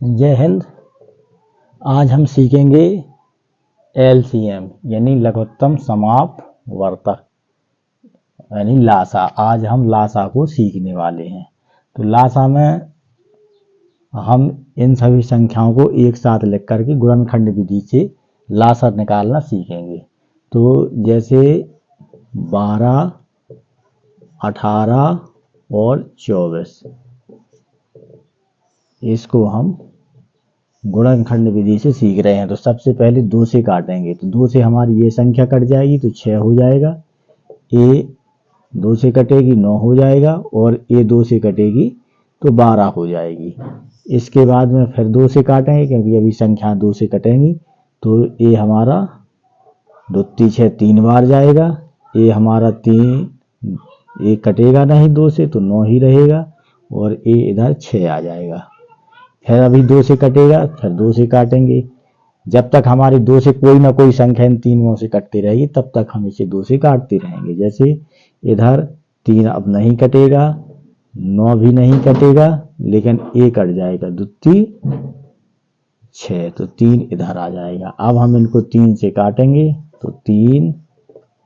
जय हिंद। आज हम सीखेंगे एलसीएम यानी लघुत्तम समापवर्तक यानी लासा। आज हम लासा को सीखने वाले हैं। तो लासा में हम इन सभी संख्याओं को एक साथ लिख करके गुणनखंड विधि से लासा निकालना सीखेंगे। तो जैसे 12, 18 और 24 इसको हम गुणनखंड विधि से सीख रहे हैं। तो सबसे पहले 2 से काटेंगे। तो 2 से हमारी ये संख्या कट जाएगी तो 6 हो जाएगा। ए 2 से कटेगी 9 हो जाएगा और ए 2 से कटेगी तो 12 हो जाएगी। इसके बाद में फिर 2 से काटेंगे क्योंकि अभी संख्या 2 से कटेंगी। तो ए हमारा 2 3 6 3 बार जाएगा। ए हमारा 3 ए कटेगा नहीं 2 से तो 9 ही रहेगा और ए इधर 6 आ जाएगा। फिर अभी 2 से कटेगा, फिर 2 से काटेंगे। जब तक हमारी 2 से कोई ना कोई संख्या इन तीनों से कटती रहेगी तब तक हम इसे 2 से काटते रहेंगे। जैसे इधर 3 अब नहीं कटेगा, 9 भी नहीं कटेगा, लेकिन ए कट जाएगा। 2 3 6 तो 3 इधर आ जाएगा। अब हम इनको 3 से काटेंगे तो 3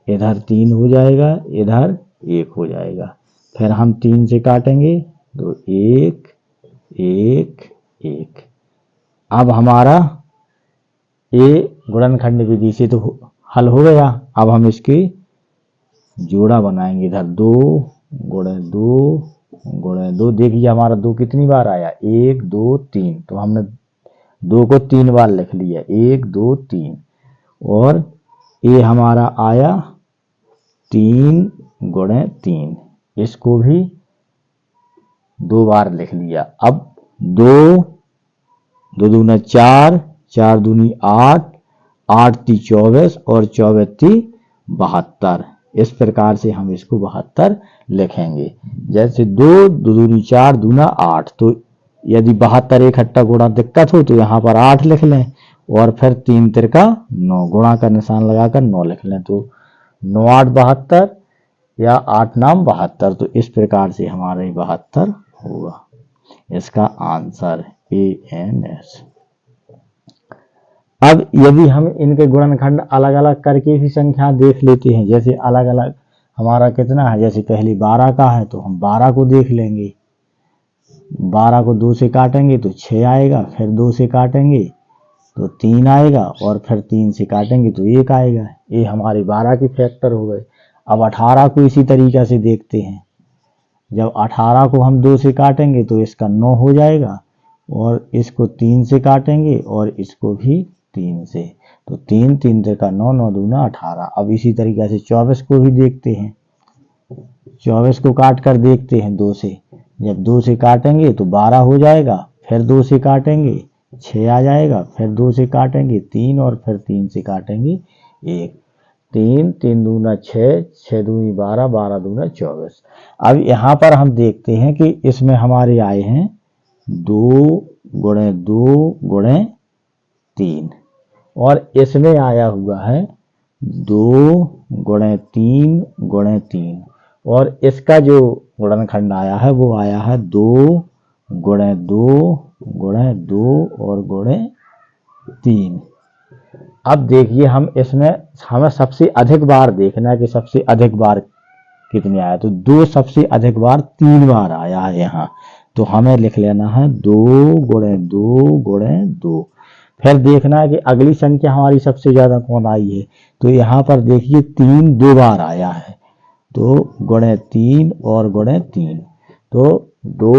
इधर 3 हो जाएगा, इधर 1 हो जाएगा। फिर हम 3 से काटेंगे तो 1 1 1। अब हमारा ए गुणनखंड विधि से तो हल हो गया। अब हम इसके जोड़ा बनाएंगे। इधर 2 गुणे 2 गुणे 2। देखिए हमारा 2 कितनी बार आया, 1 2 3। तो हमने 2 को 3 बार लिख लिया, 1 2 3। और ए हमारा आया 3 गुणे 3। इसको भी 2 बार लिख लिया। अब 2 2 दूना 4, 4 दूनी 8, 8 ती 24 और 24 ती 72। इस प्रकार से हम इसको 72 लिखेंगे। जैसे 2 2 दूनी 4 दूना 8। तो यदि 72 इकट्ठा गुणा दिक्कत हो तो यहाँ पर 8 लिख लें और फिर 3 तिरका 9 गुणा का निशान लगाकर 9 लिख लें। तो 9 8 72 या 8 नाम 72। तो इस प्रकार से हमारा 72 होगा। इसका आंसर ANS। अब यदि हम इनके गुणनखंड अलग अलग करके भी संख्या देख लेते हैं, जैसे अलग अलग हमारा कितना है, जैसे पहले 12 का है तो हम 12 को देख लेंगे। 12 को 2 से काटेंगे तो 6 आएगा, फिर 2 से काटेंगे तो 3 आएगा और फिर 3 से काटेंगे तो 1 आएगा। ये हमारे 12 के फैक्टर हो गए। अब 18 को इसी तरीक़ा से देखते हैं। जब 18 को हम 2 से काटेंगे तो इसका 9 हो जाएगा और इसको 3 से काटेंगे और इसको भी 3 से। तो 3 3 तिरका 9 9 दूना 18। अब इसी तरीक़े से 24 को भी देखते हैं। 24 को काट कर देखते हैं 2 से। जब 2 से काटेंगे तो 12 हो जाएगा, फिर 2 से काटेंगे 6 आ जाएगा, फिर 2 से काटेंगे 3 और फिर 3 से काटेंगे 1। 3 3 दूना 6, 6 दूनी 12, 12 दूना 24। अब यहाँ पर हम देखते हैं कि इसमें हमारे आए हैं 2 गुणे 2 गुणे 3 और इसमें आया हुआ है 2 गुणे 3 गुणे 3 और इसका जो गुणनखंड आया है वो आया है 2 गुणे 2 गुणे 2 और गुणे 3। अब देखिए हम इसमें हमें सबसे अधिक बार देखना है कि सबसे अधिक बार कितने आया। तो 2 सबसे अधिक बार 3 बार आया है यहाँ। तो हमें लिख लेना है 2 गुणे 2 गुणे 2। फिर देखना है कि अगली संख्या हमारी सबसे ज़्यादा कौन आई है। तो यहाँ पर देखिए 3 2 बार आया है। तो गुणे 3 और गुणे 3। तो 2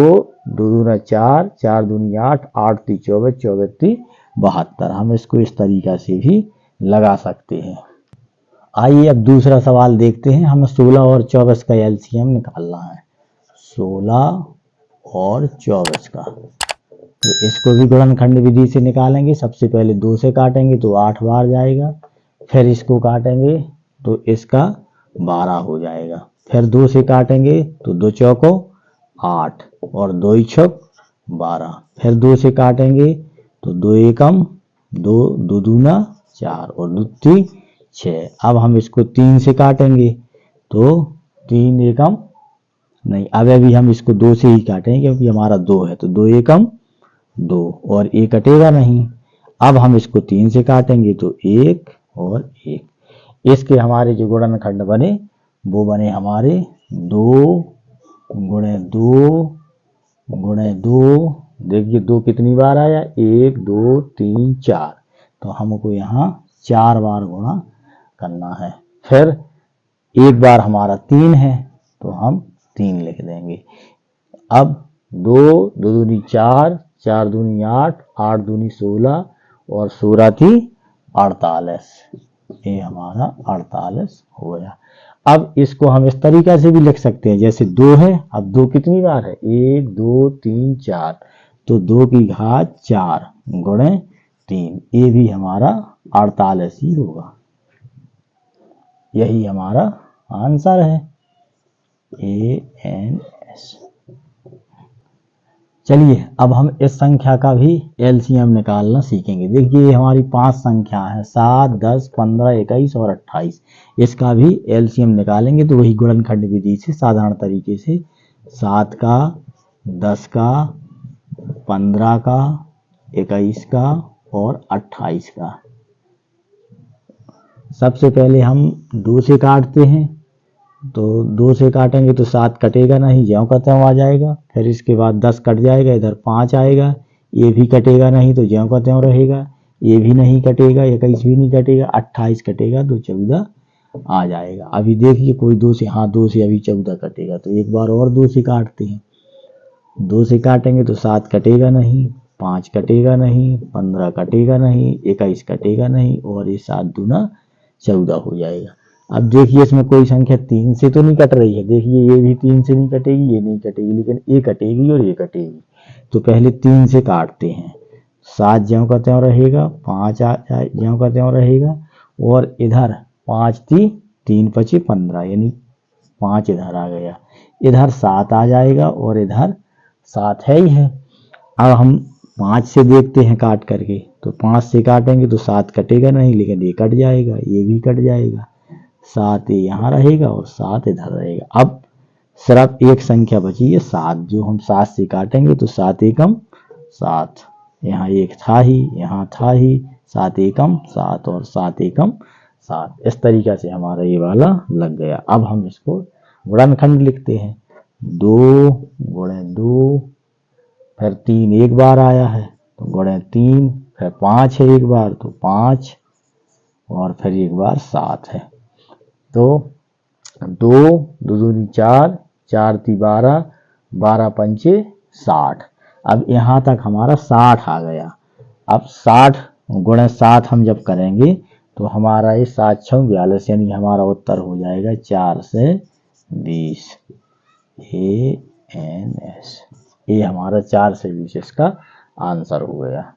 2 दूना 4, 4 दूनी 8, 8 ती 24, 24 ती 72। हम इसको इस तरीक़ा से भी लगा सकते हैं। आइए अब दूसरा सवाल देखते हैं। हमें 16 और 24 का एलसीएम निकालना है। 16 और 24 का। तो इसको भी गुणनखंड विधि से निकालेंगे। सबसे पहले 2 से काटेंगे तो 8 बार जाएगा, फिर इसको काटेंगे तो इसका 12 हो जाएगा। फिर 2 से काटेंगे तो 2 चौको 8 और 2 छक 12। फिर 2 से काटेंगे तो 2 एकम 2 2 दूना 4 और 2 3 6। अब हम इसको 3 से काटेंगे तो 3 एकम नहीं, अब अभी हम इसको 2 से ही काटेंगे क्योंकि हमारा 2 है। तो 2 एकम 2 और ये कटेगा नहीं। अब हम इसको 3 से काटेंगे तो 1 और 1। इसके हमारे जो गुणनखंड बने वो बने हमारे 2 गुणे 2 गुणे 2। देखिए 2 कितनी बार आया, 1 2 3 4, तो हमको यहाँ 4 बार गुणा करना है। फिर एक बार हमारा 3 है तो हम 3 लिख देंगे। अब 2 2 दूनी 4, 4 दूनी 8, 8 दूनी 16 और 16 थी 48। ये हमारा 48 हो गया। अब इसको हम इस तरीका से भी लिख सकते हैं, जैसे 2 है, अब 2 कितनी बार है, 1 2 3 4, तो 2 की घात 4 गुणे 3, ये भी हमारा 48 ही होगा। यही हमारा आंसर है, ANS। चलिए अब हम इस संख्या का भी एलसीएम निकालना सीखेंगे। देखिए ये हमारी 5 संख्या है, 7 10 15 21 और 28। इसका भी एलसीएम निकालेंगे तो वही गुणनखंड विधि से साधारण तरीके से 7 का, 10 का, 15 का, 21 का और 28 का। सबसे पहले हम 2 से काटते हैं, तो 2 से काटेंगे तो 7 कटेगा नहीं, ज्यों का त्यों आ जाएगा। फिर इसके बाद 10 कट जाएगा, इधर 5 आएगा, ये भी कटेगा नहीं तो ज्यों का त्यों रहेगा। ये भी नहीं कटेगा, 21 भी नहीं कटेगा, 28 कटेगा तो 14 आ जाएगा। अभी देखिए कोई 2 से, हाँ 2 से अभी 14 कटेगा, तो एक बार और 2 से काटते हैं। 2 से काटेंगे तो 7 कटेगा नहीं, 5 कटेगा नहीं, 15 कटेगा नहीं, 21 कटेगा नहीं और ये 7 दूना 14 हो जाएगा। अब देखिए इसमें कोई संख्या 3 से तो नहीं कट रही है, देखिए ये भी 3 से नहीं कटेगी, ये नहीं कटेगी, लेकिन ये कटेगी और ये कटेगी। तो पहले 3 से काटते हैं, 7 ज्यों का त्यों रहेगा, 5 ज्यों का त्यों रहेगा और इधर 5 थी, 3 पचे 15, यानी 5 इधर आ गया, इधर 7 आ जाएगा और इधर 7 है ही है। अब हम 5 से देखते हैं काट करके, तो 5 से काटेंगे तो 7 कटेगा नहीं, लेकिन ये कट जाएगा, ये भी कट जाएगा, 7 ये यहाँ रहेगा और 7 इधर रहेगा। अब सिर्फ एक संख्या बची है 7, जो हम 7 से काटेंगे तो 7 एकम 7, यहाँ एक था ही, यहाँ था ही, 7 एकम 7 और 7 एकम 7। इस तरीका से हमारा ये वाला लग गया। अब हम इसको गुणनखंड लिखते हैं, 2 गुणे 2, फिर 3 एक बार आया है तो गुणे 3, फिर 5 है एक बार तो 5 और फिर एक बार 7 है। तो 2 2 दूनी 4, 4 ती 12, 12 पंचे 60। अब यहाँ तक हमारा 60 आ गया। अब 60 गुणे 7 हम जब करेंगे तो हमारा ये 7 6 42, यानी हमारा उत्तर हो जाएगा 4 से 20, ANS। ये हमारा 4 से 20 इसका आंसर हो गया।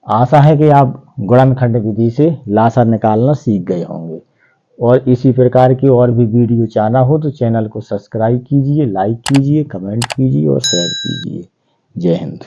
आशा है कि आप गुणनखंड विधि से लासा निकालना सीख गए होंगे, और इसी प्रकार की और भी वीडियो चाहना हो तो चैनल को सब्सक्राइब कीजिए, लाइक कीजिए, कमेंट कीजिए और शेयर कीजिए। जय हिंद।